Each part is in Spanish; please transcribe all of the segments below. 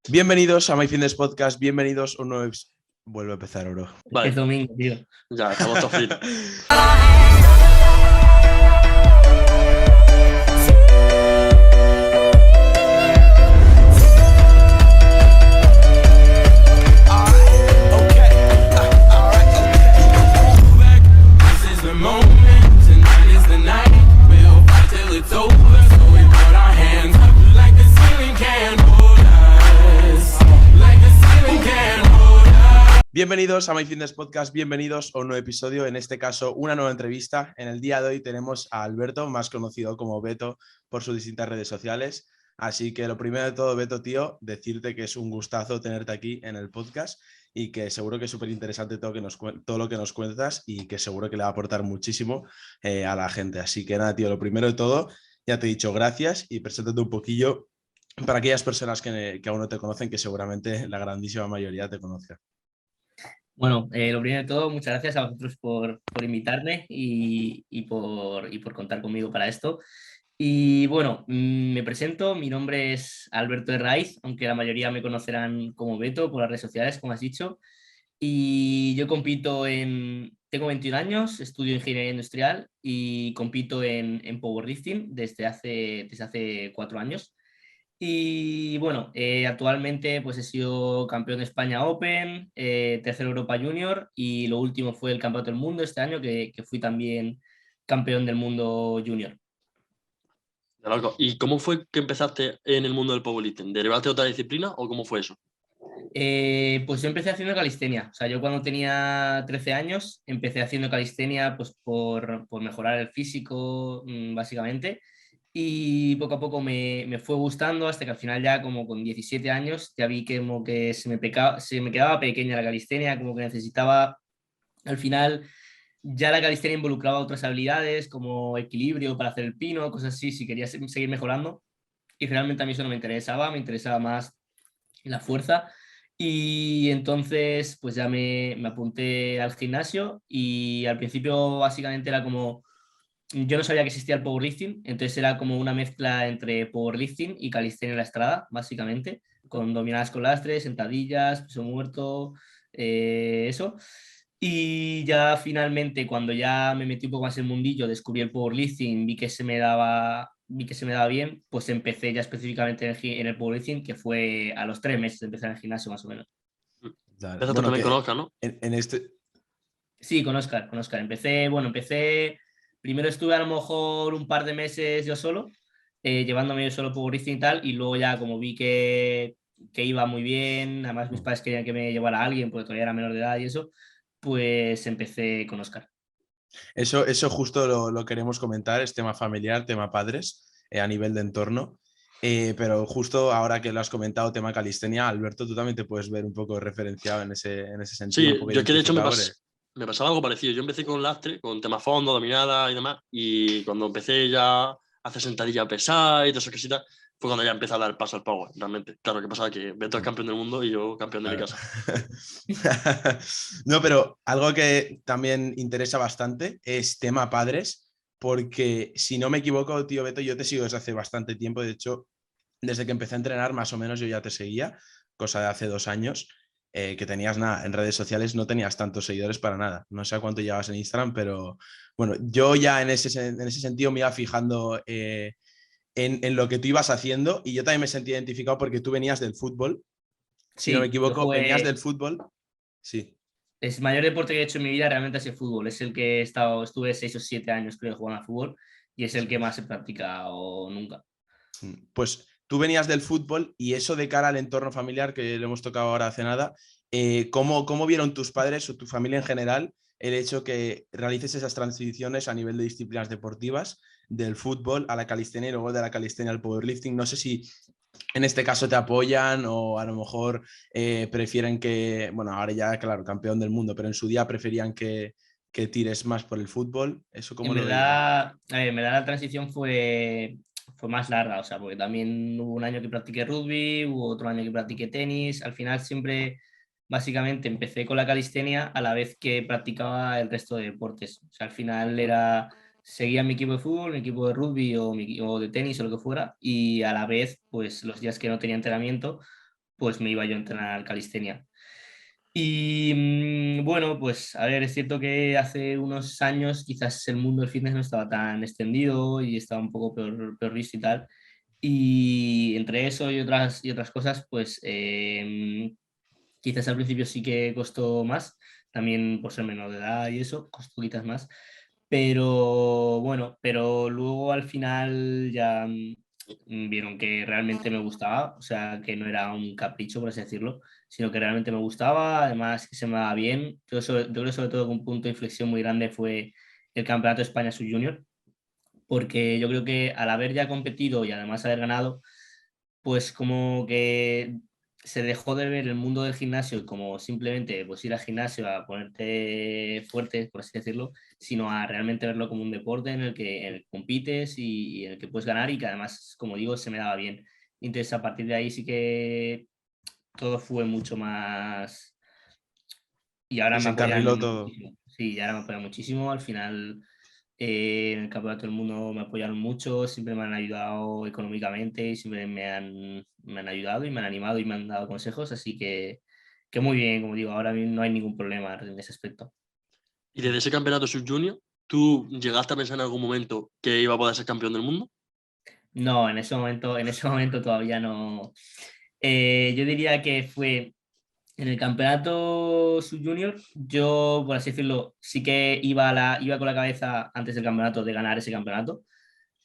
Bienvenidos a My Fitness Podcast, bienvenidos a un nuevo... Vuelvo a empezar, bro. Vale. Es domingo, tío. Ya, estamos todos fritos. Bienvenidos a My Fitness Podcast, bienvenidos a un nuevo episodio, en este caso una nueva entrevista. En el día de hoy tenemos a Alberto, más conocido como Beto por sus distintas redes sociales. Así que lo primero de todo, Beto, tío, decirte que es un gustazo tenerte aquí en el podcast y que seguro que es súper interesante todo lo que nos cuentas y que seguro que le va a aportar muchísimo a la gente. Así que nada, tío, lo primero de todo, ya te he dicho gracias y preséntate un poquillo para aquellas personas que aún no te conocen, que seguramente la grandísima mayoría te conozcan. Bueno, lo primero de todo, muchas gracias a vosotros por invitarme y por contar conmigo para esto. Y bueno, me presento, mi nombre es Alberto Herraiz, aunque la mayoría me conocerán como Beto por las redes sociales, como has dicho. Y yo tengo 21 años, estudio ingeniería industrial y compito en powerlifting desde hace 4 años. Y bueno, actualmente pues he sido campeón de España Open, tercero Europa Junior y lo último fue el Campeonato del Mundo este año, que fui también campeón del mundo junior. Ya, loco. ¿Y cómo fue que empezaste en el mundo del powerlifting? ¿Derivaste de otra disciplina o cómo fue eso? Pues yo empecé haciendo calistenia, o sea, yo cuando tenía 13 años empecé haciendo calistenia pues por mejorar el físico, básicamente. Y poco a poco me fue gustando hasta que al final ya como con 17 años ya vi que como que se me quedaba pequeña la calistenia, como que necesitaba, al final ya la calistenia involucraba otras habilidades como equilibrio para hacer el pino, cosas así, si quería seguir mejorando. Y realmente a mí eso no me interesaba más la fuerza. Y entonces pues ya me apunté al gimnasio y al principio básicamente era como yo no sabía que existía el powerlifting, entonces era como una mezcla entre powerlifting y calistenia en la estrada, básicamente, con dominadas con lastre, sentadillas, peso muerto, eso. Y ya finalmente, cuando ya me metí un poco más en el mundillo, descubrí el powerlifting, vi que se me daba bien, pues empecé ya específicamente en el powerlifting, que fue a los 3 meses de empezar en el gimnasio, más o menos. Empezaste Bueno, también con que Oscar, ¿no? en este... Sí, con Oscar. Primero estuve a lo mejor un par de meses yo solo, llevándome yo solo powerlifting y tal, y luego ya como vi que iba muy bien, además mis padres querían que me llevara a alguien porque todavía era menor de edad y eso, pues empecé con Oscar. Eso justo lo queremos comentar, es tema familiar, tema padres, a nivel de entorno. Pero justo ahora que lo has comentado, tema calistenia, Alberto, tú también te puedes ver un poco referenciado en ese sentido, un Sí, poco yo es que de hecho me identificable. pasaba algo parecido. Yo empecé con lastre, con tema fondo, dominada y demás, y cuando empecé ya a hacer sentadilla pesada y todas esas cositas, fue cuando ya empecé a dar el paso al power, realmente. Claro, que pasaba que Beto es campeón del mundo y yo campeón de mi Claro. casa. No, pero algo que también interesa bastante es tema padres, porque si no me equivoco, tío Beto, yo te sigo desde hace bastante tiempo. De hecho, desde que empecé a entrenar, más o menos yo ya te seguía, cosa de hace 2 años, que tenías nada, en redes sociales no tenías tantos seguidores para nada. No sé a cuánto llevas en Instagram, pero bueno, yo ya en ese sentido me iba fijando en lo que tú ibas haciendo y yo también me sentí identificado porque tú venías del fútbol. Si no me Sí, equivoco, venías del fútbol. Sí. el mayor deporte que he hecho en mi vida realmente es el fútbol, es el que estuve 6 o 7 años creo jugando al fútbol y es el Eso que más es. he practicado nunca. Pues tú venías del fútbol y eso de cara al entorno familiar, que lo hemos tocado ahora hace nada, ¿cómo vieron tus padres o tu familia en general el hecho que realices esas transiciones a nivel de disciplinas deportivas, del fútbol a la calistenia y luego de la calistenia al powerlifting? No sé si en este caso te apoyan o a lo mejor prefieren que, bueno, ahora ya, claro, campeón del mundo, pero en su día preferían que tires más por el fútbol. ¿Eso cómo En lo veían? verdad, a ver, en verdad la transición fue más larga, o sea, porque también hubo un año que practiqué rugby, hubo otro año que practiqué tenis, al final siempre, básicamente, empecé con la calistenia a la vez que practicaba el resto de deportes, o sea, al final seguía mi equipo de fútbol, mi equipo de rugby o de tenis o lo que fuera, y a la vez, pues los días que no tenía entrenamiento, pues me iba yo a entrenar calistenia. Y bueno, pues a ver, es cierto que hace unos años quizás el mundo del fitness no estaba tan extendido y estaba un poco peor visto y tal. Y entre eso y otras cosas, pues quizás al principio sí que costó más, también por ser menor de edad y eso, costó quizás más. Pero bueno, pero luego al final ya vieron que realmente me gustaba, o sea, que no era un capricho, por así decirlo, sino que realmente me gustaba, además que se me daba bien. Yo creo sobre todo que un punto de inflexión muy grande fue el Campeonato de España Sub-Junior, porque yo creo que al haber ya competido y además haber ganado, pues como que se dejó de ver el mundo del gimnasio como simplemente pues ir al gimnasio a ponerte fuerte, por así decirlo, sino a realmente verlo como un deporte en el que compites y en el que puedes ganar y que además, como digo, se me daba bien. Entonces a partir de ahí sí que todo fue mucho más y ahora me Desencarriló apoyan todo. muchísimo. Sí, y ahora me apoyan muchísimo. Al final, en el Campeonato del Mundo me apoyaron mucho, siempre me han ayudado económicamente y siempre me han ayudado y me han animado y me han dado consejos. Así que muy bien, como digo, ahora no hay ningún problema en ese aspecto. Y desde ese campeonato sub-junior, ¿tú llegaste a pensar en algún momento que iba a poder ser campeón del mundo? No, en ese momento todavía no. Yo diría que fue en el campeonato sub-junior, yo, por así decirlo, sí que iba con la cabeza antes del campeonato de ganar ese campeonato,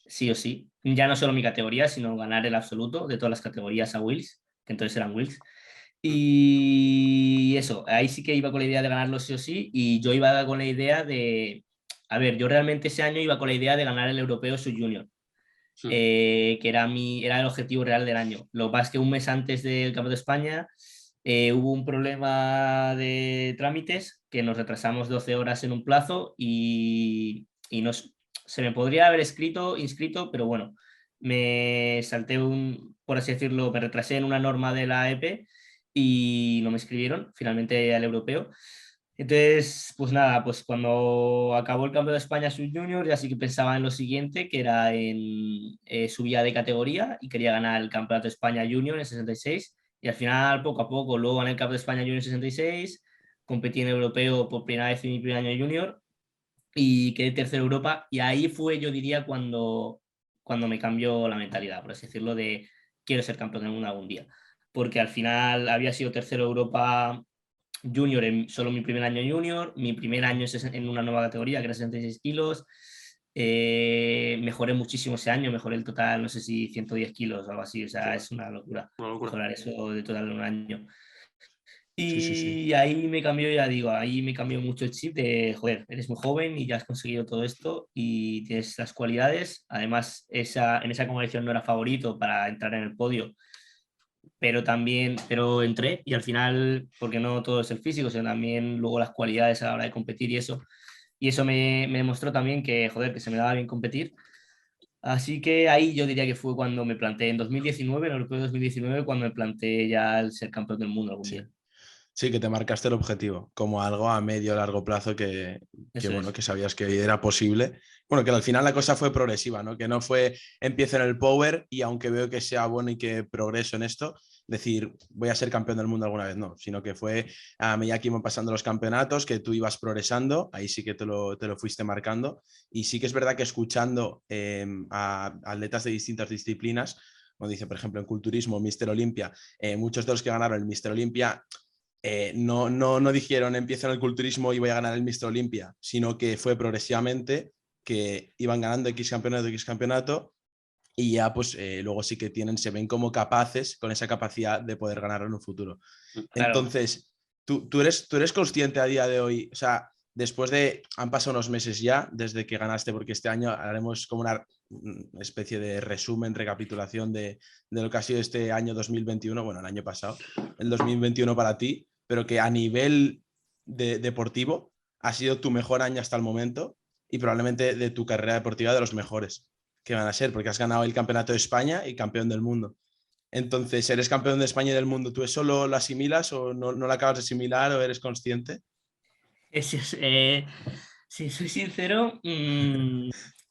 sí o sí. Ya no solo mi categoría, sino ganar el absoluto de todas las categorías a Wills, que entonces eran Wills. Y eso, ahí sí que iba con la idea de ganarlo sí o sí, y yo iba con la idea de, a ver, yo realmente ese año iba con la idea de ganar el europeo sub-junior, Mm. que era el objetivo real del año. Lo que pasa es que un mes antes del Campeonato de España hubo un problema de trámites que nos retrasamos 12 horas en un plazo y se me podría haber inscrito, pero bueno, me salté por así decirlo, me retrasé en una norma de la EP y no me inscribieron finalmente al europeo. Entonces, pues nada, pues cuando acabó el Campeonato de España Sub-Junior, ya sí que pensaba en lo siguiente, que era en subía de categoría y quería ganar el Campeonato de España Junior en 66. Y al final, poco a poco, luego gané el Campeonato de España Junior en 66, competí en el europeo por primera vez en mi primer año junior y quedé tercero en Europa. Y ahí fue, yo diría, cuando me cambió la mentalidad, por así decirlo, de quiero ser campeón del mundo algún día. Porque al final había sido tercero Europa junior en solo mi primer año junior, mi primer año es en una nueva categoría que era 66 kilos. Mejoré muchísimo ese año, mejoré el total, no sé si 110 kilos o algo así, o sea, Joder, es una locura una locura. mejorar eso de total en un año. Sí, sí, sí. Y ahí me cambió, ya digo, ahí me cambió mucho el chip de, joder, eres muy joven y ya has conseguido todo esto y tienes las cualidades. Además, en esa competición no era favorito para entrar en el podio, pero entré y al final, porque no todo es el físico, sino también luego las cualidades a la hora de competir y eso me demostró también que, joder, que se me daba bien competir. Así que ahí yo diría que fue cuando me planteé, en 2019, en el Europeo de 2019, cuando me planteé ya el ser campeón del mundo algún Sí. día. Sí, que te marcaste el objetivo como algo a medio o largo plazo Eso bueno, es. que sabías que era posible. Bueno, que al final la cosa fue progresiva, ¿no? Que no fue empiezo en el power y aunque veo que sea bueno y que progreso en esto, decir voy a ser campeón del mundo alguna vez, no, sino que fue a medida que iban pasando los campeonatos, que tú ibas progresando, ahí sí que te lo fuiste marcando. Y sí que es verdad que escuchando a atletas de distintas disciplinas, como dice, por ejemplo, en culturismo, Mister Olympia, muchos de los que ganaron el Mister Olympia no dijeron empiezo en el culturismo y voy a ganar el Mr. Olympia, sino que fue progresivamente que iban ganando X campeonato y ya pues luego sí que se ven como capaces con esa capacidad de poder ganar en un futuro. Claro. Entonces, tú eres consciente a día de hoy, o sea, después de, han pasado unos meses ya desde que ganaste, porque este año haremos como una especie de resumen, recapitulación de lo que ha sido este año 2021, bueno, el año pasado, el 2021 para ti, pero que a nivel deportivo ha sido tu mejor año hasta el momento y probablemente de tu carrera deportiva de los mejores que van a ser, porque has ganado el campeonato de España y campeón del mundo. Entonces, ¿eres campeón de España y del mundo? ¿Tú eso lo asimilas o no lo acabas de asimilar o eres consciente? Si soy sincero,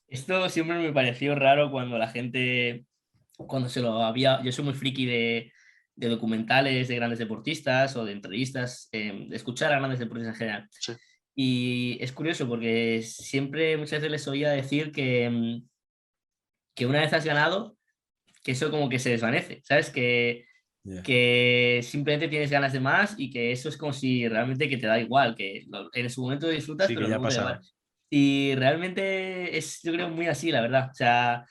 esto siempre me pareció raro cuando la gente, cuando se lo había, yo soy muy friki documentales de grandes deportistas o de entrevistas, de escuchar a grandes deportistas en general. Sí. Y es curioso porque siempre muchas veces les oía decir que una vez has ganado, que eso como que se desvanece, ¿sabes? Que simplemente tienes ganas de más y que eso es como si realmente que te da igual, que en su momento disfrutas, Sí, pero que ya luego te da igual. pasará. Y realmente es, yo creo, muy así, la verdad. O sea,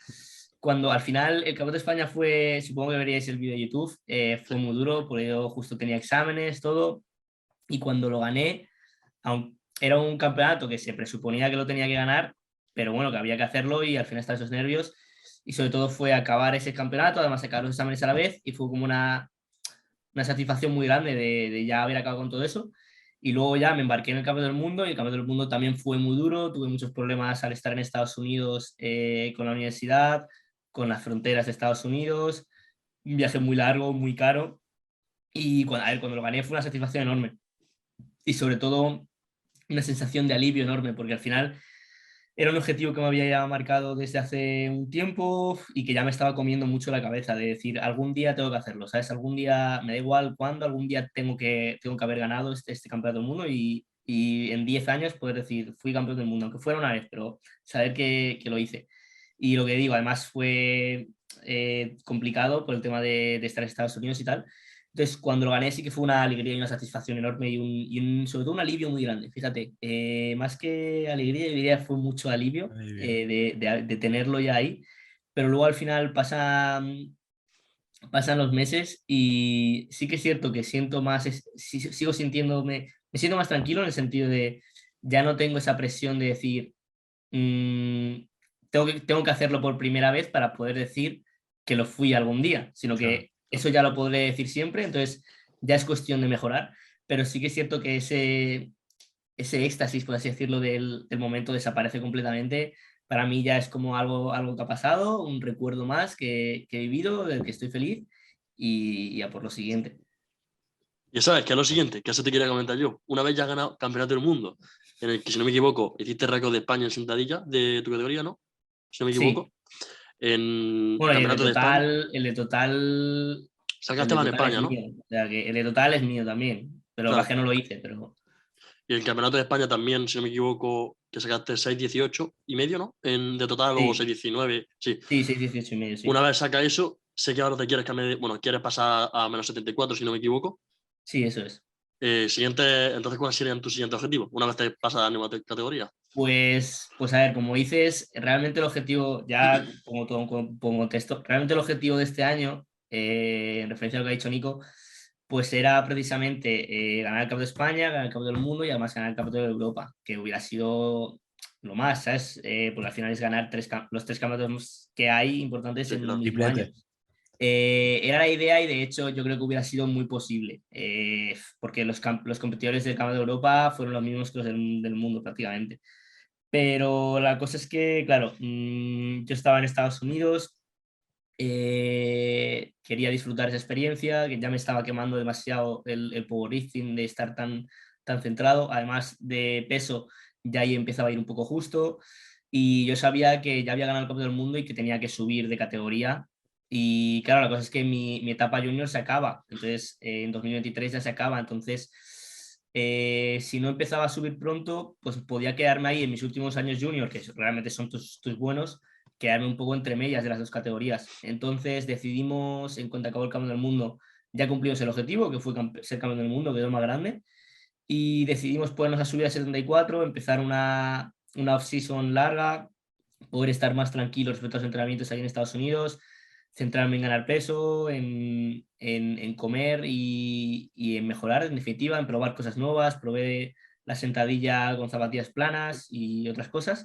cuando al final el Campeonato de España fue, supongo que veríais el vídeo de YouTube, fue Sí. muy duro, porque yo justo tenía exámenes, todo, y cuando lo gané, era un campeonato que se presuponía que lo tenía que ganar, pero bueno, que había que hacerlo y al final estaban esos nervios. Y sobre todo fue acabar ese campeonato, además sacar los exámenes a la vez, y fue como una satisfacción muy grande de ya haber acabado con todo eso. Y luego ya me embarqué en el Campeonato del Mundo y el Campeonato del Mundo también fue muy duro. Tuve muchos problemas al estar en Estados Unidos con la universidad, con las fronteras de Estados Unidos. Un viaje muy largo, muy caro. Y cuando lo gané fue una satisfacción enorme. Y sobre todo una sensación de alivio enorme, porque al final era un objetivo que me había ya marcado desde hace un tiempo y que ya me estaba comiendo mucho la cabeza de decir, algún día tengo que hacerlo, ¿sabes? Algún día, me da igual cuándo, algún día tengo que haber ganado este campeonato del mundo y en 10 años poder decir, fui campeón del mundo, aunque fuera una vez, pero saber que lo hice. Y lo que digo, además fue complicado por el tema de estar en Estados Unidos y tal. Entonces, cuando lo gané sí que fue una alegría y una satisfacción enorme sobre todo un alivio muy grande. Fíjate, más que alegría, yo diría que fue mucho alivio Alivio. de tenerlo ya ahí. Pero luego al final pasan los meses y sí que es cierto que siento más, sigo sintiéndome, me siento más tranquilo en el sentido de ya no tengo esa presión de decir, mm, tengo que hacerlo por primera vez para poder decir que lo fui algún día, sino Claro. que eso ya lo podré decir siempre, entonces ya es cuestión de mejorar, pero sí que es cierto que ese éxtasis, por así decirlo, del momento desaparece completamente. Para mí ya es como algo que ha pasado, un recuerdo más que he vivido, del que estoy feliz y a por lo siguiente. Ya sabes, que es lo siguiente, que eso te quería comentar yo. Una vez ya has ganado Campeonato del Mundo, en el que, si no me equivoco, hiciste récord de España en sentadilla de tu categoría, ¿no? Si no me Sí, equivoco. En bueno, y Campeonato de España. el Sacaste de más en total es España, ¿no? mío. O sea, que el de total es mío también, pero Claro. bajé no lo hice, pero Y en Campeonato de España también, si no me equivoco, que sacaste 6,18 y medio, ¿no? De total, o sí, 6,19. Sí. sí, 6,18 y medio, Una sí. vez saca eso, sé que ahora te quieres cambiar bueno, quieres pasar a -74, si no me equivoco. Sí, eso es. Entonces, ¿cuáles serían tus siguientes objetivos? Una vez te pasas a la nueva categoría. Pues a ver, como dices, realmente el objetivo, ya como contexto, realmente el objetivo de este año, en referencia a lo que ha dicho Nico, pues era precisamente ganar el Campeonato de España, ganar el Campeonato del Mundo y además ganar el Campeonato de Europa, que hubiera sido lo más, ¿sabes? Porque al final es ganar los 3 campeonatos que hay importantes Sí, en un claro. mismo año. Triplete. Era la idea y de hecho yo creo que hubiera sido muy posible, porque los competidores del Campeonato de Europa fueron los mismos que los del mundo prácticamente. Pero la cosa es que, claro, yo estaba en Estados Unidos, quería disfrutar esa experiencia, que ya me estaba quemando demasiado el powerlifting de estar tan centrado, además de peso, ya ahí empezaba a ir un poco justo y yo sabía que ya había ganado el Campeonato del Mundo y que tenía que subir de categoría. Y claro, la cosa es que mi etapa junior se acaba, entonces en 2023 ya se acaba, entonces si no empezaba a subir pronto, pues podía quedarme ahí en mis últimos años junior, que realmente son tus buenos, quedarme un poco entre medias de las dos categorías. Entonces decidimos, en cuanto acabó el Campeonato del Mundo, ya cumplimos el objetivo, que fue ser campeón del mundo, que es lo más grande, y decidimos ponernos a subir a 74, empezar una off-season larga, poder estar más tranquilo respecto a los entrenamientos ahí en Estados Unidos, centrarme en ganar peso, en comer y en mejorar, en definitiva, en probar cosas nuevas. Probé la sentadilla con zapatillas planas y otras cosas.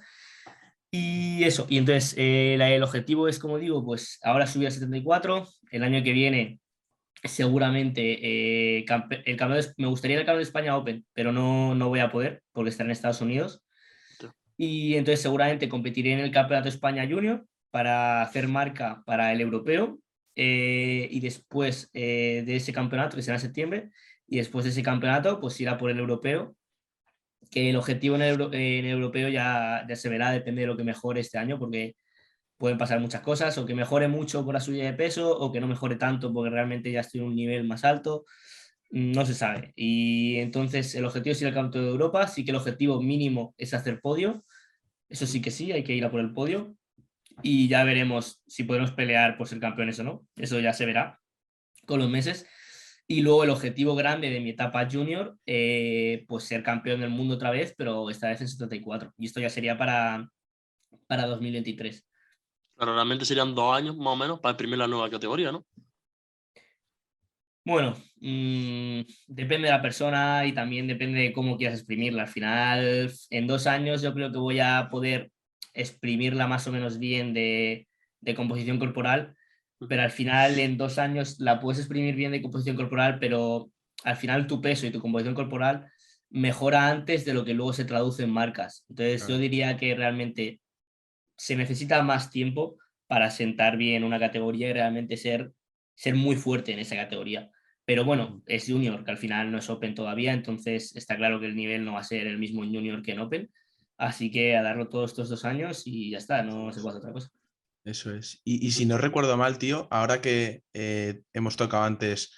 Y eso, y entonces el objetivo es, como digo, pues ahora subir a 74, el año que viene seguramente me gustaría el campeonato de España Open, pero no voy a poder porque estar en Estados Unidos. Y entonces seguramente competiré en el Campeonato de España Junior para hacer marca para el europeo y después de ese campeonato, que será en septiembre, y después de ese campeonato, pues irá por el europeo, que el objetivo en el europeo ya se verá, depende de lo que mejore este año, porque pueden pasar muchas cosas, o que mejore mucho por la subida de peso, o que no mejore tanto porque realmente ya estoy en un nivel más alto. No se sabe. Y entonces el objetivo es ir al Campeonato de Europa. Sí que el objetivo mínimo es hacer podio. Eso sí que sí, hay que ir a por el podio. Y ya veremos si podemos pelear por ser campeones o no. Eso ya se verá con los meses. Y luego el objetivo grande de mi etapa junior, pues ser campeón del mundo otra vez, pero esta vez en 74. Y esto ya sería para 2023. Claro, realmente serían 2 años más o menos para exprimir la nueva categoría, ¿no? Bueno, depende de la persona y también depende de cómo quieras exprimirla. Al final, en 2 años yo creo que voy a poder exprimirla más o menos bien de composición corporal, pero al final en 2 años la puedes exprimir bien de composición corporal, pero al final tu peso y tu composición corporal mejora antes de lo que luego se traduce en marcas. Entonces yo Claro. diría que realmente se necesita más tiempo para sentar bien una categoría y realmente ser muy fuerte en esa categoría. Pero bueno, es junior, que al final no es Open todavía, entonces está claro que el nivel no va a ser el mismo en junior que en Open. Así que a darlo todos estos 2 años y ya está, no se puede hacer otra cosa. Eso es. Y si no recuerdo mal, tío, ahora que hemos tocado antes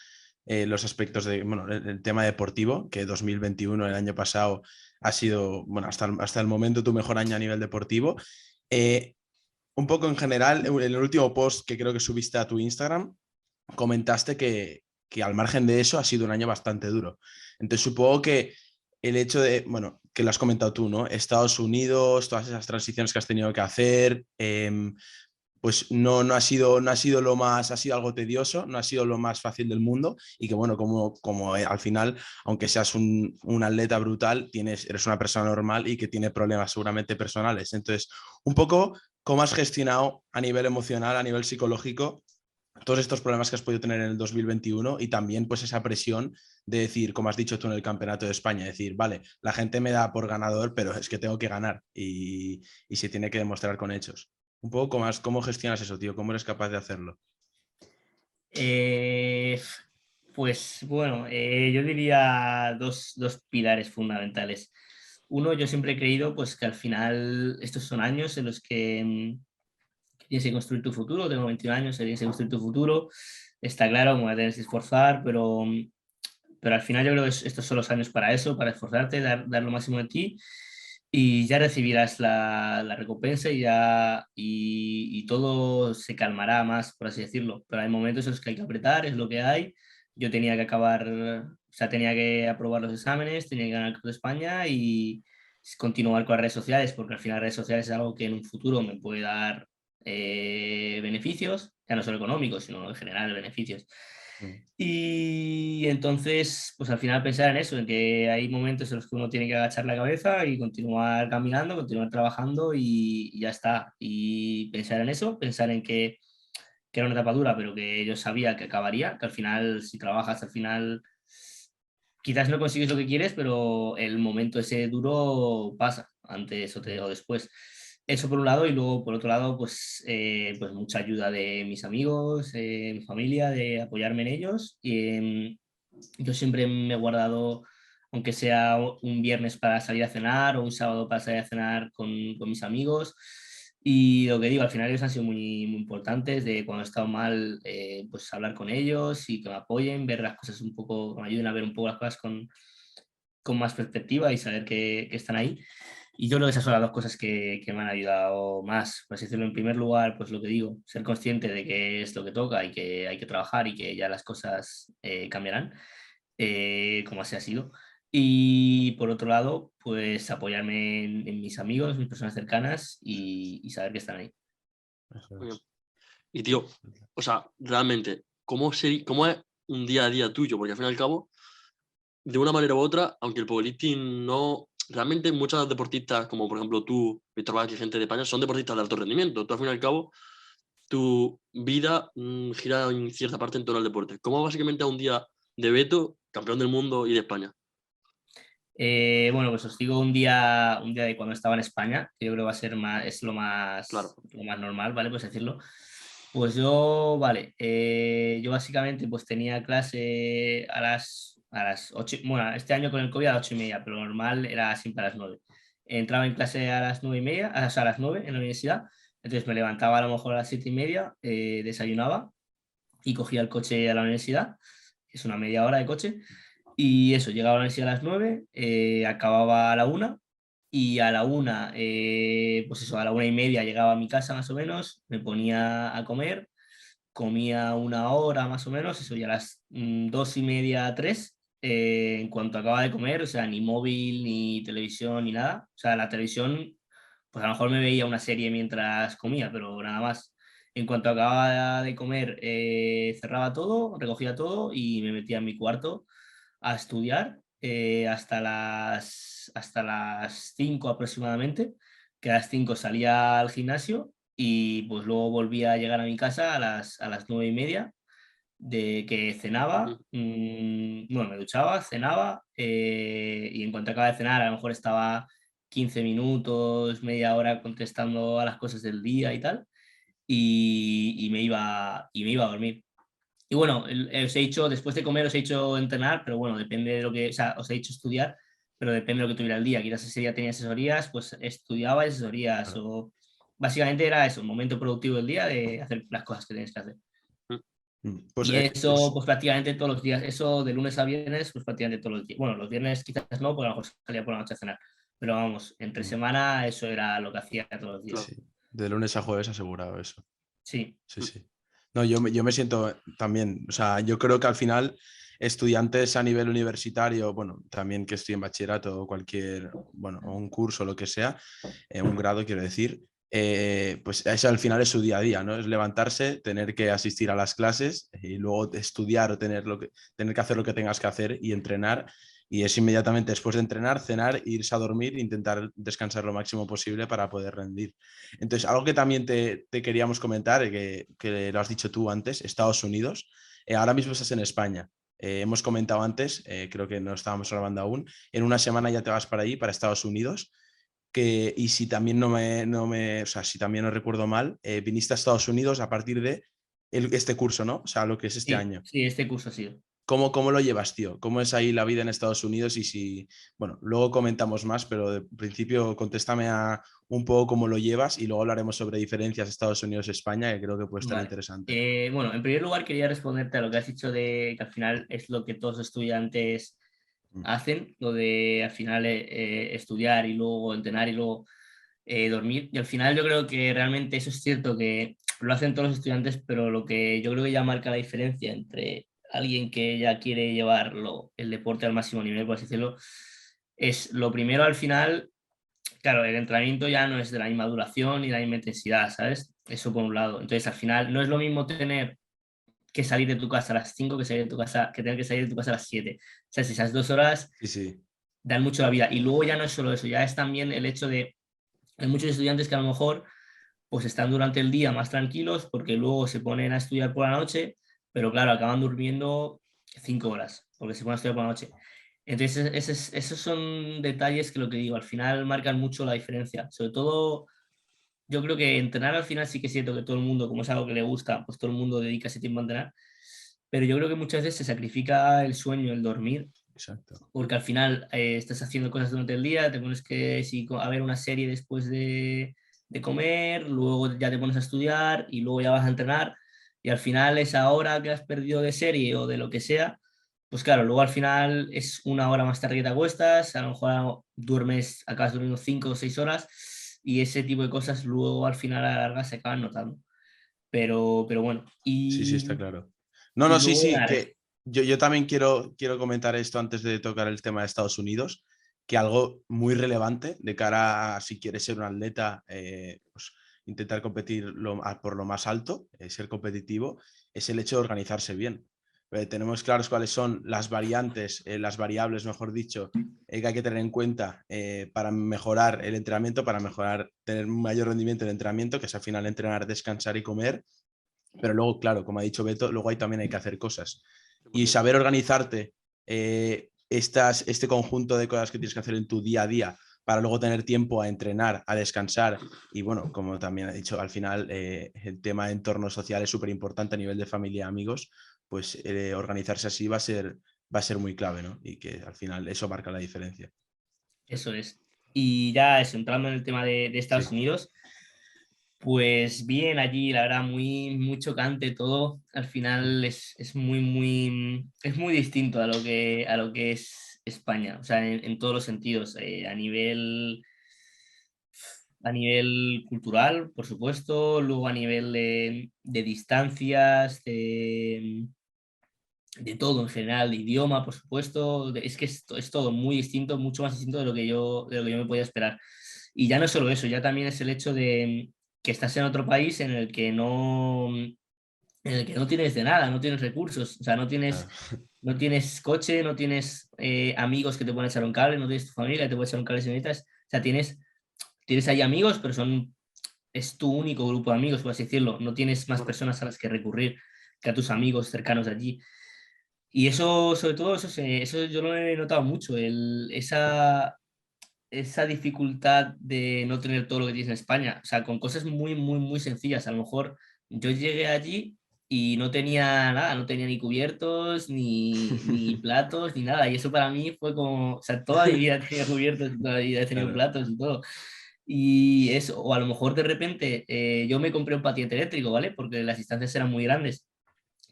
los aspectos de, bueno, el tema deportivo, que 2021, el año pasado, ha sido, bueno, hasta el momento tu mejor año a nivel deportivo. eh, un poco en general, en el último post que creo que subiste a tu Instagram, comentaste que al margen de eso ha sido un año bastante duro. Entonces supongo que el hecho de, bueno, que lo has comentado tú, ¿no? Estados Unidos, todas esas transiciones que has tenido que hacer, pues no ha sido lo más, ha sido algo tedioso, no ha sido lo más fácil del mundo y que bueno, como al final, aunque seas un atleta brutal, eres una persona normal y que tiene problemas seguramente personales. Entonces, un poco, ¿cómo has gestionado a nivel emocional, a nivel psicológico, todos estos problemas que has podido tener en el 2021 y también pues esa presión de decir, como has dicho tú en el Campeonato de España, decir, vale, la gente me da por ganador, pero es que tengo que ganar y se tiene que demostrar con hechos? Un poco más, ¿cómo gestionas eso, tío? ¿Cómo eres capaz de hacerlo? Eh, pues bueno, yo diría dos pilares fundamentales. Uno, yo siempre he creído pues, que al final estos son años en los que tienes que construir tu futuro. Tengo 21 años, tienes que construir tu futuro. Está claro, me voy a tener que esforzar, pero al final yo creo que estos son los años para eso, para esforzarte, dar lo máximo de ti y ya recibirás la recompensa y todo se calmará más, por así decirlo. Pero hay momentos en los que hay que apretar, es lo que hay. Yo tenía que acabar, o sea, tenía que aprobar los exámenes, tenía que ganar el Club de España y continuar con las redes sociales, porque al final redes sociales es algo que en un futuro me puede dar beneficios, ya no solo económicos, sino en general beneficios. Mm. Y entonces, pues al final pensar en eso, en que hay momentos en los que uno tiene que agachar la cabeza y continuar caminando, continuar trabajando y ya está. Y pensar en eso, pensar en que era una etapa dura, pero que yo sabía que acabaría, que al final, si trabajas, al final quizás no consigues lo que quieres, pero el momento ese duro pasa, antes o después. Eso por un lado, y luego por otro lado, pues mucha ayuda de mis amigos, mi familia, de apoyarme en ellos. Yo siempre me he guardado, aunque sea un viernes para salir a cenar o un sábado para salir a cenar con mis amigos. Y lo que digo, al final ellos han sido muy importantes, de cuando he estado mal, pues hablar con ellos y que me apoyen, ver las cosas un poco, que me ayuden a ver un poco las cosas con más perspectiva y saber que están ahí. Y yo creo que esas son las dos cosas que me han ayudado más. Por así decirlo, en primer lugar, pues lo que digo, ser consciente de que es lo que toca y que hay que trabajar y que ya las cosas cambiarán, como así ha sido. Y por otro lado, pues apoyarme en mis amigos, mis personas cercanas y saber que están ahí. Eso Muy bien. es. Y tío, o sea, realmente, ¿cómo es un día a día tuyo? Porque al fin y al cabo, de una manera u otra, aunque el powerlifting no... Realmente muchos deportistas, como por ejemplo tú, Víctor Vázquez, gente de España, son deportistas de alto rendimiento. Tú al fin y al cabo, tu vida gira en cierta parte en torno al deporte. ¿Cómo básicamente a un día de Beto, campeón del mundo y de España? Bueno, pues os digo un día de cuando estaba en España, que yo creo que va a ser es Claro. lo más normal, ¿vale? Pues decirlo. Pues yo, vale, yo básicamente pues tenía clase a las 8, bueno, este año con el COVID a las 8:30, pero normal era siempre a las 9. Entraba en clase a las 9:30, o sea, a las 9 en la universidad, Entonces me levantaba a lo mejor a las 7:30, desayunaba y cogía el coche a la universidad, que es una media hora de coche, y eso, llegaba a la universidad a las 9, acababa a la 1, y a la 1, pues eso, a la 1:30 llegaba a mi casa más o menos, me ponía a comer, comía 1 hora más o menos, eso ya a las 2:30, 3, en cuanto acababa de comer, o sea, ni móvil, ni televisión, ni nada, o sea, la televisión, pues a lo mejor me veía una serie mientras comía, pero nada más. En cuanto acababa de comer, cerraba todo, recogía todo y me metía en mi cuarto a estudiar hasta las 5 aproximadamente, que a las 5 salía al gimnasio y pues luego volvía a llegar a mi casa a las 9:30, de que cenaba, bueno, me duchaba, cenaba, y en cuanto acaba de cenar a lo mejor estaba 15 minutos, media hora contestando a las cosas del día y tal, y me iba a dormir. Y bueno, os he dicho, después de comer os he dicho entrenar, pero bueno, depende de lo que, o sea, os he dicho estudiar, pero depende de lo que tuviera el día. Quizás ese día tenía asesorías, pues estudiaba asesorías, Claro. o básicamente era eso, un momento productivo del día de hacer las cosas que tienes que hacer. Pues Y eso, pues prácticamente todos los días, eso de lunes a viernes, pues prácticamente todos los días. Bueno, los viernes quizás no, porque a lo mejor salía por la noche a cenar, pero vamos, entre semana eso era lo que hacía todos los días. sí, de lunes a jueves asegurado eso. Sí, Sí, sí. No, yo me siento también, o sea, yo creo que al final estudiantes a nivel universitario, bueno, también que estudien bachillerato o cualquier, bueno, o un curso, lo que sea, un grado quiero decir, pues eso al final es su día a día, ¿no? Es levantarse, tener que asistir a las clases y luego estudiar o tener que hacer lo que tengas que hacer y entrenar. Y es inmediatamente después de entrenar, cenar, irse a dormir e intentar descansar lo máximo posible para poder rendir. Entonces, algo que también te queríamos comentar, que lo has dicho tú antes, Estados Unidos, ahora mismo estás en España. Hemos comentado antes, creo que no estábamos grabando aún, en una semana ya te vas para ahí, para Estados Unidos, y si también o sea, si también no recuerdo mal, viniste a Estados Unidos a partir de este curso, ¿no? O sea, lo que es este sí, año. sí, este curso ha sido. ¿Cómo lo llevas, tío? ¿Cómo es ahí la vida en Estados Unidos? Y si, bueno, luego comentamos más, pero de principio contéstame a un poco cómo lo llevas y luego hablaremos sobre diferencias Estados Unidos-España, que creo que puede estar Vale. interesante. Bueno, en primer lugar quería responderte a lo que has dicho de que al final es lo que todos los estudiantes Mm. hacen, lo de al final estudiar y luego entrenar y luego dormir. Y al final yo creo que realmente eso es cierto, que lo hacen todos los estudiantes, pero lo que yo creo que ya marca la diferencia entre alguien que ya quiere llevarlo, el deporte al máximo nivel, por así decirlo, es lo primero al final. Claro, el entrenamiento ya no es de la misma duración ni la misma intensidad, ¿sabes? Eso por un lado. Entonces, al final, no es lo mismo tener que salir de tu casa a las 5 que salir de tu casa, que tener que salir de tu casa a las 7. O sea, si esas 2 horas Sí, sí, dan mucho la vida. Y luego ya no es solo eso, ya es también el hecho de, hay muchos estudiantes que a lo mejor pues están durante el día más tranquilos porque luego se ponen a estudiar por la noche, pero claro, acaban durmiendo 5 horas porque se ponen a estudiar por la noche. Entonces, esos son detalles que lo que digo, al final marcan mucho la diferencia. Sobre todo, yo creo que entrenar al final sí que es cierto que todo el mundo, como es algo que le gusta, pues todo el mundo dedica ese tiempo a entrenar, pero yo creo que muchas veces se sacrifica el sueño, el dormir, exacto. porque al final estás haciendo cosas durante el día, te pones que a ver una serie después de comer, luego ya te pones a estudiar y luego ya vas a entrenar, y al final esa hora que has perdido de serie o de lo que sea, pues claro, luego al final es una hora más tarde que te acuestas, a lo mejor duermes, acabas durmiendo 5 o 6 horas, y ese tipo de cosas luego al final a la larga se acaban notando. Pero bueno, Sí, sí, está claro. No, y no, sí, luego sí, nada, que yo también quiero comentar esto antes de tocar el tema de Estados Unidos, que algo muy relevante de cara a si quieres ser un atleta, pues intentar competir por lo más alto, ser competitivo, es el hecho de organizarse bien. Tenemos claros cuáles son las variantes, las variables, mejor dicho, que hay que tener en cuenta para mejorar el entrenamiento, para mejorar, tener un mayor rendimiento en el entrenamiento, que es al final entrenar, descansar y comer. Pero luego, claro, como ha dicho Beto, luego ahí también hay que hacer cosas. Y 100%. saber organizarte este conjunto de cosas que tienes que hacer en tu día a día para luego tener tiempo a entrenar, a descansar. Y bueno, como también ha dicho, al final el tema de entorno social es súper importante a nivel de familia y amigos, pues organizarse así va a ser muy clave, ¿no? Y que al final eso marca la diferencia. eso es. Y ya eso, entrando en el tema de Estados Sí. Unidos, Pues bien, allí la verdad muy chocante todo. Al final es es muy distinto a lo que es España, o sea, en todos los sentidos, a nivel cultural, por supuesto, luego a nivel de distancias, de todo en general, de idioma, por supuesto, es que es todo muy distinto, mucho más distinto de lo que yo me podía esperar. Y ya no es solo eso, ya también es el hecho de que estás en otro país en el que no tienes de nada, no tienes recursos, o sea, Claro. no tienes coche, no tienes amigos que te pueden echar un cable, no tienes tu familia que te puede echar un cable si necesitas, o sea, tienes ahí amigos, pero es tu único grupo de amigos, por así decirlo, no tienes más Claro. personas a las que recurrir que a tus amigos cercanos de allí. Y eso, sobre todo, eso yo lo he notado mucho, esa dificultad de no tener todo lo que tienes en España. O sea, con cosas muy sencillas. A lo mejor yo llegué allí y no tenía nada, no tenía ni cubiertos, ni platos, ni nada. Y eso para mí fue como, o sea, toda mi vida he tenido cubiertos, toda mi vida he tenido Claro. platos y todo. Y eso, o a lo mejor de repente yo me compré un patinete eléctrico, ¿vale? Porque las distancias eran muy grandes.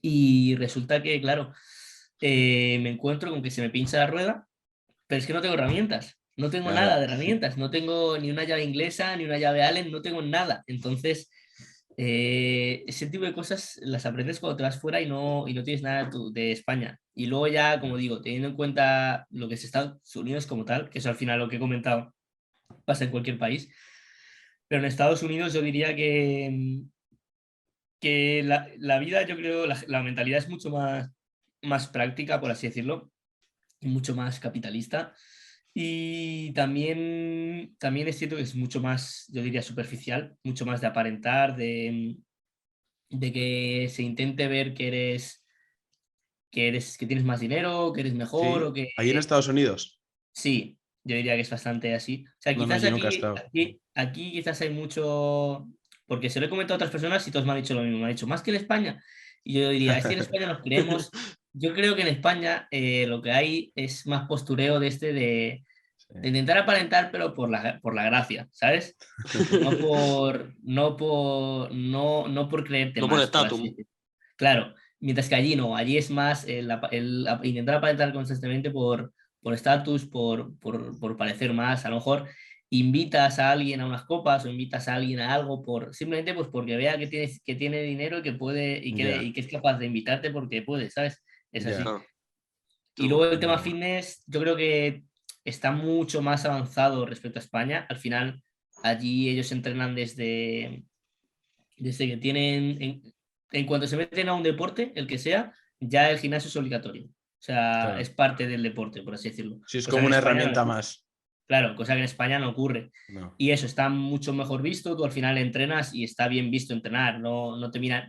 Y resulta que, claro, me encuentro con que se me pincha la rueda, pero es que no tengo herramientas, no tengo nada Claro. de herramientas, no tengo ni una llave inglesa, ni una llave Allen, no tengo nada. Entonces, ese tipo de cosas las aprendes cuando te vas fuera y no tienes nada de España. Y luego ya, como digo, teniendo en cuenta lo que es Estados Unidos como tal, que es al final lo que he comentado, pasa en cualquier país, pero en Estados Unidos yo diría que la vida, yo creo, la mentalidad es mucho más práctica, por así decirlo, y mucho más capitalista. Y también es cierto que es mucho más, yo diría, superficial, mucho más de aparentar, de que se intente ver que tienes más dinero, que eres mejor, o Sí, que ahí en Estados Unidos. sí, yo diría que es bastante así. O sea, No, no, quizás yo nunca he estado. aquí quizás hay mucho, porque se lo he comentado a otras personas y todos me han dicho lo mismo, me han dicho, más que en España. Y yo diría, es que en España nos creemos, yo creo que en España lo que hay es más postureo Sí. de intentar aparentar, pero por la gracia, ¿sabes? No por creerte No por más, por estatus. así decirlo. Claro, mientras que allí no, allí es más intentar aparentar constantemente por estatus, por parecer más. A lo mejor invitas a alguien a unas copas o invitas a alguien a algo simplemente pues porque vea que tiene dinero y que puede Ya, y que es capaz de invitarte porque puede, ¿sabes? Es ya. así. Claro. Sí, Y luego el tema No. fitness, yo creo que está mucho más avanzado respecto a España. Al final, allí ellos entrenan desde que en cuanto se meten a un deporte, el que sea, ya el gimnasio es obligatorio. O sea, Claro. es parte del deporte, por así decirlo. Sí, es Cosa como que en una España no herramienta ocurre. más. Claro, cosa que en España no ocurre. No. Y eso está mucho mejor visto. Tú al final entrenas y está bien visto entrenar. No te miran,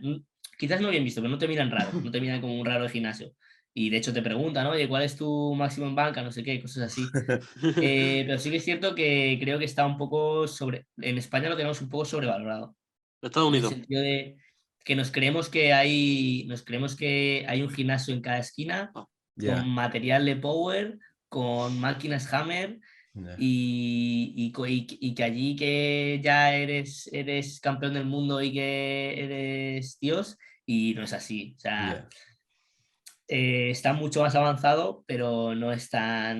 quizás no bien visto, pero no te miran raro. No te miran como un raro de gimnasio. Y de hecho te preguntan, oye, ¿cuál es tu máximo en banca? No sé qué, cosas así. Pero sí que es cierto que creo que está un poco en España lo tenemos un poco sobrevalorado, Estados en el Unidos. sentido de que nos creemos que hay un gimnasio en cada esquina Ah, con Ya. material de power, con máquinas Hammer Ya. y que allí que ya eres campeón del mundo y que eres Dios y no es así. O sea, Ya. está mucho más avanzado, pero no está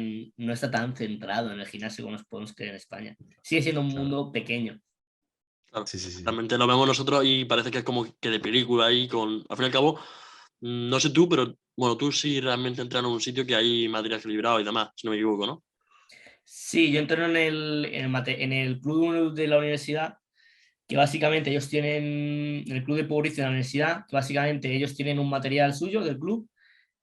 tan centrado en el gimnasio como nos podemos creer en España. Sigue siendo un Claro. mundo pequeño. claro. Sí, sí, sí. Realmente lo vemos nosotros y parece que es como que de película ahí con. Al fin y al cabo, no sé tú, pero bueno, tú sí realmente entras en un sitio que hay material equilibrado y demás, si no me equivoco, ¿no? Sí, yo entreno en el club de la universidad, que básicamente ellos tienen, en el club de powerlifting de la universidad, que básicamente ellos tienen un material suyo del club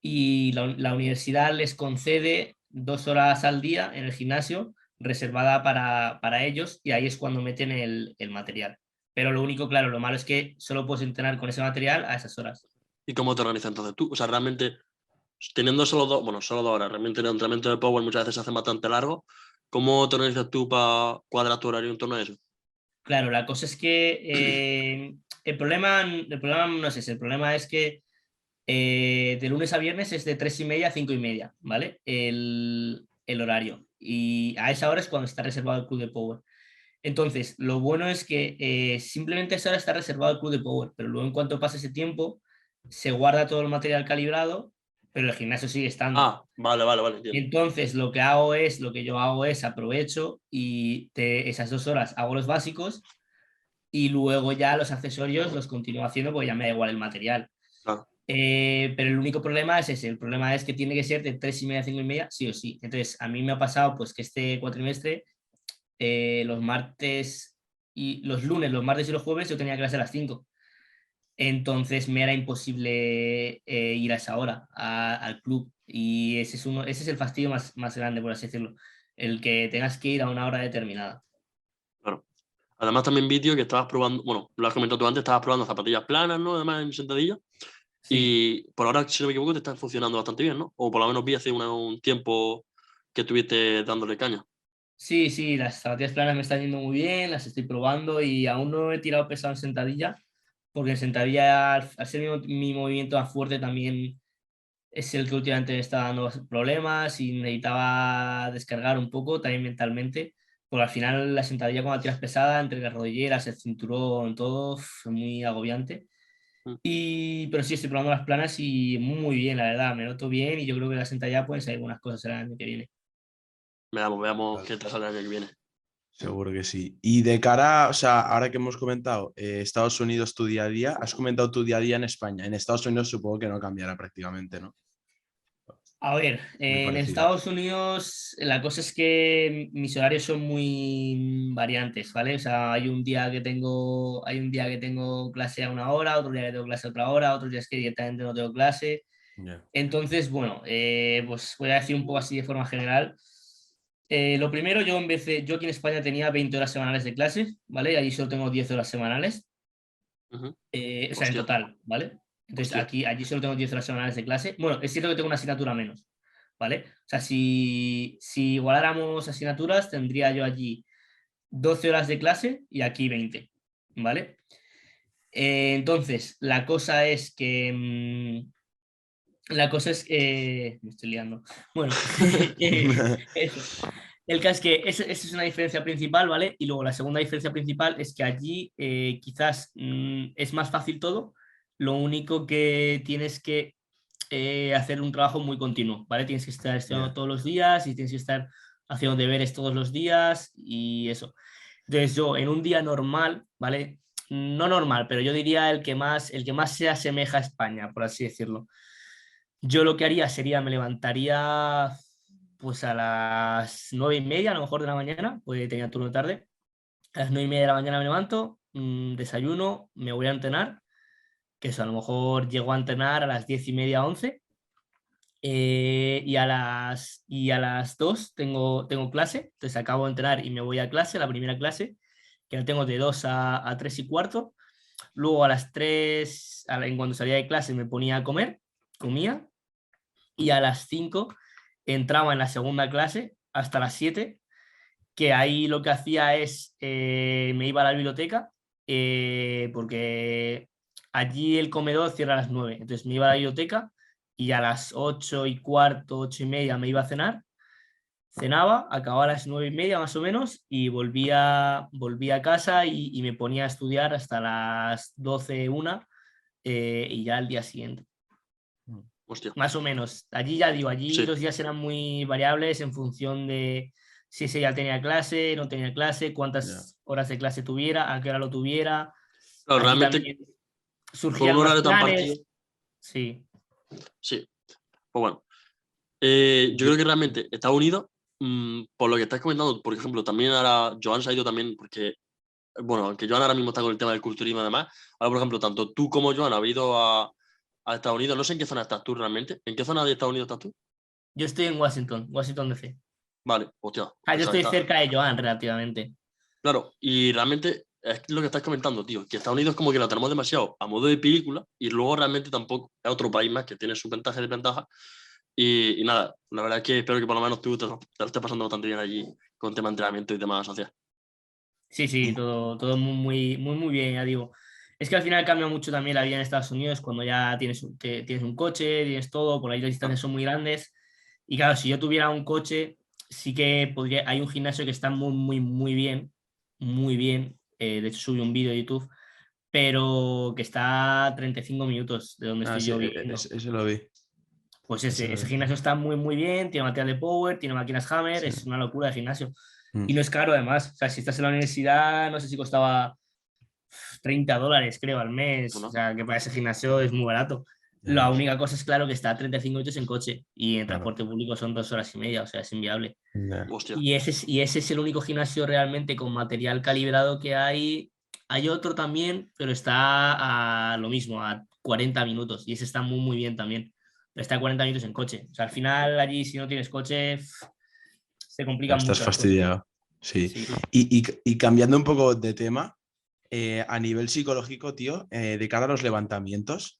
y la universidad les concede 2 horas al día en el gimnasio reservada para ellos y ahí es cuando meten el material. Pero lo único, claro, lo malo es que solo puedes entrenar con ese material a esas horas. ¿Y cómo te organizas entonces tú? O sea, realmente, teniendo solo 2 horas, realmente el entrenamiento de Power muchas veces se hace bastante largo. ¿Cómo te organizas tú para cuadrar tu horario en torno a eso? Claro, la cosa es que el problema no es ese, el problema es que de lunes a viernes es de 3:30 a 5:30, ¿vale? El horario. Y a esa hora es cuando está reservado el club de Power. Entonces, lo bueno es que simplemente esa hora está reservado al club de Power, pero luego en cuanto pasa ese tiempo, se guarda todo el material calibrado, pero el gimnasio sigue estando. Ah, vale, entiendo. Entonces, lo que yo hago es aprovecho y esas 2 horas hago los básicos y luego ya los accesorios los continúo haciendo porque ya me da igual el material. Claro. Pero el único problema es ese, el problema es que tiene que ser de 3:30 a 5:30, sí o sí. Entonces, a mí me ha pasado pues que este cuatrimestre, los martes y los lunes, los martes y los jueves yo tenía clase a las 5. Entonces me era imposible ir a esa hora al club. Y ese es el fastidio más grande, por así decirlo. El que tengas que ir a una hora determinada. Claro. Además, también vídeo que estabas probando, bueno, lo has comentado tú antes, estabas probando zapatillas planas, ¿no? Además, en sentadilla. Sí. Y por ahora, si no me equivoco, te están funcionando bastante bien, ¿no? O por lo menos vi hace un tiempo que estuviste dándole caña. Sí, las zapatillas planas me están yendo muy bien, las estoy probando y aún no he tirado pesado en sentadilla, porque en sentadilla, al ser mi movimiento más fuerte, también es el que últimamente me está dando problemas y necesitaba descargar un poco también mentalmente, porque al final la sentadilla cuando tiras pesada, entre las rodilleras, el cinturón, todo, es muy agobiante. Mm. Pero sí, estoy probando las planas y muy bien, la verdad, me noto bien y yo creo que la sentadilla pueden salir algunas cosas el año que viene. Veamos Vale. qué te sale el año que viene. Seguro que sí. Y de cara, o sea, ahora que hemos comentado Estados Unidos, tu día a día, has comentado tu día a día en España. En Estados Unidos supongo que no cambiará prácticamente, ¿no? A ver, Muy en parecido. Estados Unidos la cosa es que mis horarios son muy variantes, ¿vale? O sea, hay un día que tengo clase a una hora, otro día que tengo clase a otra hora, otros días que directamente no tengo clase. Ya. Entonces, bueno, pues voy a decir un poco así de forma general. Lo primero, yo aquí en España tenía 20 horas semanales de clase, ¿vale? Allí solo tengo 10 horas semanales, Ujú. o sea, en Hostia, total, ¿vale? Entonces, hostia. allí solo tengo 10 horas semanales de clase. Bueno, es cierto que tengo una asignatura menos, ¿vale? O sea, si igualáramos asignaturas, tendría yo allí 12 horas de clase y aquí 20, ¿vale? Entonces, me estoy liando. Bueno, eso. El caso es que esa es una diferencia principal, ¿vale? Y luego la segunda diferencia principal es que allí quizás es más fácil todo, lo único que tienes que hacer un trabajo muy continuo, ¿vale? Tienes que estar estudiando Ya. todos los días y tienes que estar haciendo deberes todos los días y eso. Entonces yo en un día normal, ¿vale? No normal, pero yo diría el que más se asemeja a España, por así decirlo. Yo lo que haría sería, me levantaría pues a las 9:30, a lo mejor de la mañana, pues tenía turno de tarde. A las 9:30 de la mañana me levanto, desayuno, me voy a entrenar, que eso a lo mejor llego a entrenar a las 10:30, 11, y a las 2 tengo clase, entonces acabo de entrenar y me voy a clase, la primera clase, que la tengo de 2 a 3 y cuarto. Luego a las 3, en cuanto salía de clase, me ponía a comer, comía, y a las 5 entraba en la segunda clase hasta las 7, que ahí lo que hacía es, me iba a la biblioteca, porque allí el comedor cierra a las 9, entonces me iba a la biblioteca y a las 8:15, 8:30 me iba a cenar, cenaba, acababa a las 9:30 más o menos y volvía a casa y me ponía a estudiar hasta las 12, 1, y ya al día siguiente. Hostia. Más o menos. Allí ya digo, allí Sí. los días eran muy variables en función de si ese día tenía clase, no tenía clase, cuántas horas de clase tuviera, a qué hora lo tuviera. Claro, Allí realmente también con surgían un más horario tan partido, planes. Sí, sí. Pues bueno, yo creo que realmente Estados Unidos, por lo que estás comentando, por ejemplo, también ahora Joan se ha ido también, porque, bueno, aunque Joan ahora mismo está con el tema del culturismo y demás, ahora, por ejemplo, tanto tú como Joan habéis ido a Estados Unidos, no sé en qué zona estás tú realmente, ¿en qué zona de Estados Unidos estás tú? yo estoy en Washington DC. Vale, hostia, Yo pensaba que estoy estás. cerca de Joan relativamente. Claro, y realmente es lo que estás comentando, tío, que Estados Unidos como que lo tenemos demasiado a modo de película y luego realmente tampoco es otro país más que tiene sus ventajas y desventajas. Y nada, la verdad es que espero que por lo menos tú te lo estés pasando bastante bien allí con tema de entrenamiento y demás social. Sí, Y- todo muy, muy, muy bien, ya digo. Es que al final cambia mucho también la vida en Estados Unidos cuando ya tienes un coche, tienes todo, por ahí las Claro, distancias son muy grandes. Y claro, si yo tuviera un coche, sí que podría. Hay un gimnasio que está muy, muy, muy bien, muy bien. De hecho, subí un vídeo de YouTube, pero que está a 35 minutos de donde estoy Sí, yo viviendo. ese lo vi. Pues Ese lo ese vi. gimnasio está muy, muy bien, tiene material de power, tiene máquinas Hammer, Sí. es una locura de gimnasio. Mm. Y no es caro además. O sea, si estás en la universidad, no sé si costaba $30, creo, al mes. Bueno. O sea, que para ese gimnasio es muy barato. La única cosa es, claro, que está a 35 minutos en coche y en Claro. transporte público son 2 horas y media, o sea, es inviable. Ya. Hostia. Y ese es el único gimnasio realmente con material calibrado que hay. Hay otro también, pero está a lo mismo, a 40 minutos. Y ese está muy, muy bien también. Pero está a 40 minutos en coche. O sea, al final allí, si no tienes coche, se complican Estás mucho las cosas. fastidiado. Sí. Sí. Y cambiando un poco de tema, a nivel psicológico, tío, de cara a los levantamientos,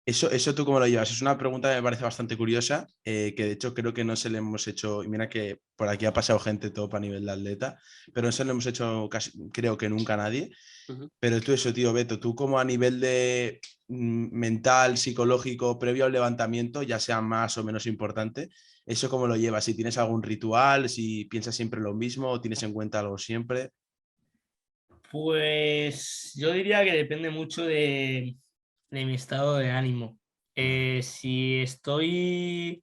eso tú cómo lo llevas. Es una pregunta que me parece bastante curiosa, que de hecho creo que no se le hemos hecho, y mira que por aquí ha pasado gente top a nivel de atleta, pero no se le hemos hecho casi, creo que nunca a nadie. Ujú. Pero tú eso, tío, Beto, tú como a nivel de mental, psicológico, previo al levantamiento, ya sea más o menos importante, ¿eso cómo lo llevas? Si tienes algún ritual, si piensas siempre lo mismo o tienes en cuenta algo siempre. Pues yo diría que depende mucho de mi estado de ánimo. Si estoy,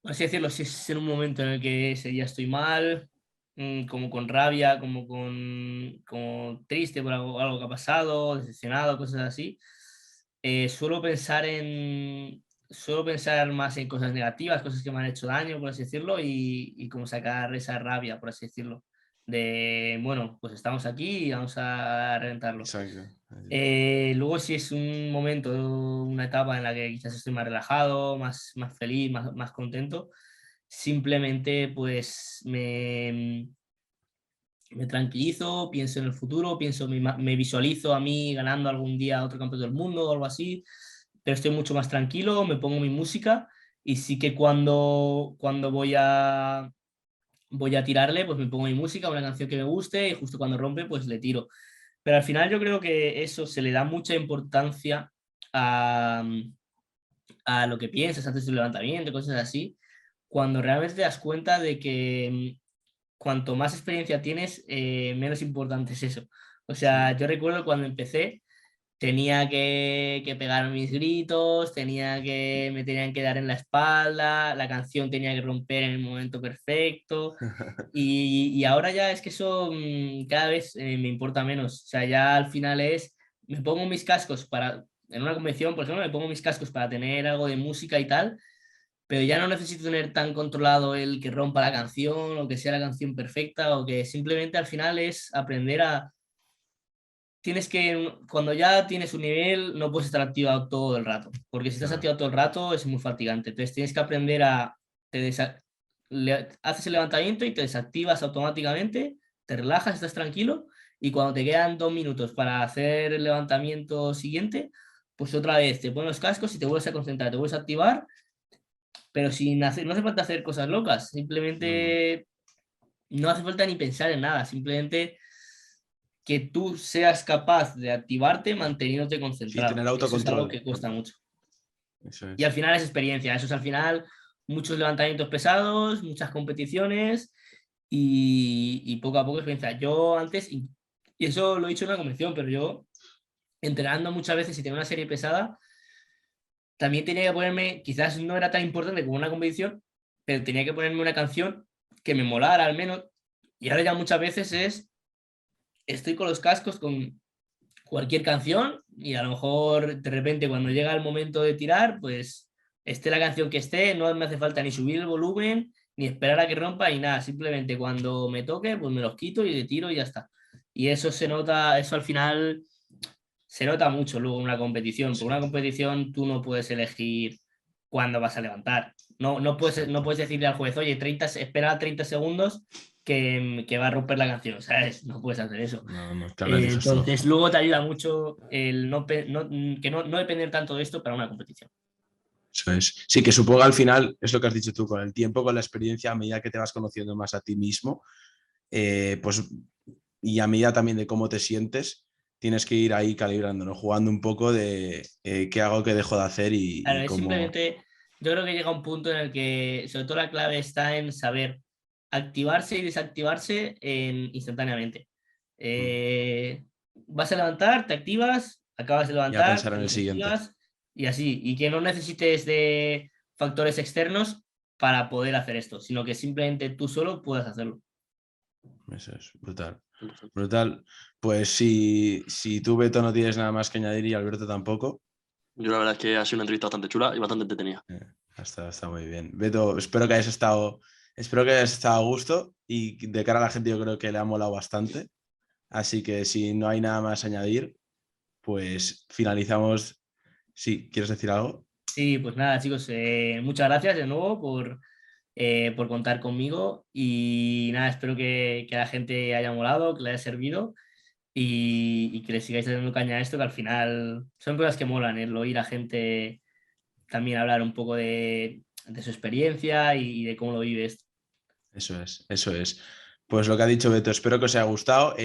por así decirlo, si es en un momento en el que ese día estoy mal, como con rabia, como triste por algo que ha pasado, decepcionado, cosas así, suelo pensar más en cosas negativas, cosas que me han hecho daño, por así decirlo, y como sacar esa rabia, por así decirlo, de, bueno, pues estamos aquí y vamos a reventarlo. Exacto. Luego si es un momento, una etapa en la que quizás estoy más relajado, más feliz, más contento, simplemente pues me tranquilizo, pienso en el futuro, me visualizo a mí ganando algún día otro campeonato del mundo o algo así, pero estoy mucho más tranquilo, me pongo mi música y sí que cuando voy a tirarle, pues me pongo mi música, una canción que me guste y justo cuando rompe, pues le tiro. Pero al final yo creo que eso se le da mucha importancia a, a lo que piensas antes del levantamiento, cosas así, cuando realmente te das cuenta de que cuanto más experiencia tienes, menos importante es eso. O sea, yo recuerdo cuando empecé, tenía que pegar mis gritos, me tenían que dar en la espalda, la canción tenía que romper en el momento perfecto. Y ahora ya es que eso cada vez me importa menos. O sea, ya al final me pongo mis cascos en una convención, por ejemplo, me pongo mis cascos para tener algo de música y tal, pero ya no necesito tener tan controlado el que rompa la canción o que sea la canción perfecta o que simplemente al final es aprender a... cuando ya tienes un nivel, no puedes estar activado todo el rato, porque si estás Claro. activado todo el rato es muy fatigante. Entonces tienes que aprender haces el levantamiento y te desactivas automáticamente, te relajas, estás tranquilo y cuando te quedan 2 minutos para hacer el levantamiento siguiente, pues otra vez te pones los cascos y te vuelves a concentrar, te vuelves a activar, pero no hace falta hacer cosas locas, simplemente no hace falta ni pensar en nada, simplemente que tú seas capaz de activarte manteniéndote Sí, concentrado. tener Eso es algo autocontrol. que cuesta mucho. Eso Y al es. final es experiencia, eso es al final muchos levantamientos pesados, muchas competiciones y poco a poco experiencia. Yo antes, y eso lo he dicho en una convención, pero yo entrenando muchas veces y tenía una serie pesada, también tenía que ponerme, quizás no era tan importante como una competición, pero tenía que ponerme una canción que me molara al menos. Y ahora ya muchas veces estoy con los cascos con cualquier canción y a lo mejor de repente cuando llega el momento de tirar, pues esté la canción que esté, no me hace falta ni subir el volumen, ni esperar a que rompa, y nada, simplemente cuando me toque, pues me los quito y le tiro y ya está. Y eso se nota, eso al final se nota mucho luego en una competición, porque Sí, una competición tú no puedes elegir cuándo vas a levantar. No puedes decirle al juez, oye, espera 30 segundos que va a romper la canción, ¿sabes? No puedes hacer eso. no, te analizas todo. Entonces, luego te ayuda mucho el no depender tanto de esto para una competición. Eso es. Sí, que supongo al final, es lo que has dicho tú, con el tiempo, con la experiencia, a medida que te vas conociendo más a ti mismo, pues, y a medida también de cómo te sientes, tienes que ir ahí calibrando, ¿no? Jugando un poco de qué hago, qué dejo de hacer Claro, y es cómo... simplemente, yo creo que llega un punto en el que, sobre todo la clave está en saber activarse y desactivarse instantáneamente. Vas a levantar, te activas, acabas de Y a levantar, pensar en te el siguiente. desactivas y así. Y que no necesites de factores externos para poder hacer esto, sino que simplemente tú solo puedas hacerlo. Eso es, brutal. 100%. Brutal. Pues si tú, Beto, no tienes nada más que añadir y Alberto tampoco, Yo la verdad es que ha sido una entrevista bastante chula y bastante entretenida. está muy bien. Beto, espero que hayas estado a gusto y de cara a la gente yo creo que le ha molado bastante. Así que si no hay nada más a añadir, pues finalizamos. Sí, ¿quieres decir algo? Sí, pues nada, chicos, muchas gracias de nuevo por contar conmigo y nada, espero que a la gente haya molado, que le haya servido y que le sigáis dando caña a esto, que al final son cosas que molan, el oír a gente también hablar un poco de su experiencia y de cómo lo vive esto. Eso es, eso es. Pues lo que ha dicho Beto, espero que os haya gustado.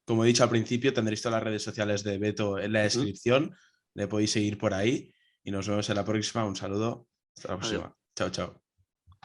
Como he dicho al principio, tendréis todas las redes sociales de Beto en la descripción. Le podéis seguir por ahí y nos vemos en la próxima. Un saludo. Hasta la Adiós. próxima. Chao, chao.